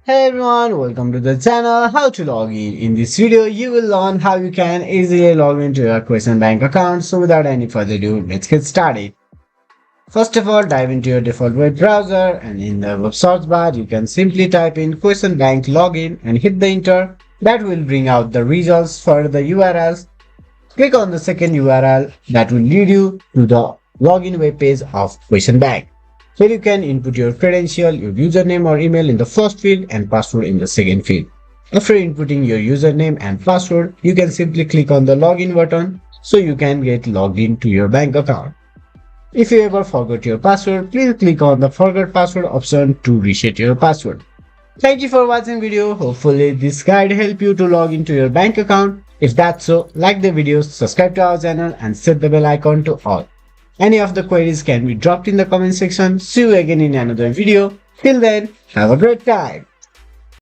Hey everyone, welcome to the channel How to Log In. In this video, you will learn how you can easily log into your Question Bank account. So without any further ado, let's get started. First of all, dive into your default web browser and in the web search bar, you can simply type in Question Bank Login and hit the enter. That will bring out the results for the URLs. Click on the second URL that will lead you to the login web page of Question Bank. Here you can input your credential, your username or email in the first field and password in the second field. After inputting your username and password, you can simply click on the login button so you can get logged into your bank account. If you ever forgot your password, please click on the forgot password option to reset your password. Thank you for watching video. Hopefully this guide helped you to log into your bank account. If that's so, like the video, subscribe to our channel and set the bell icon to all. Any of the queries can be dropped in the comment section. See you again in another video. Till then, have a great time.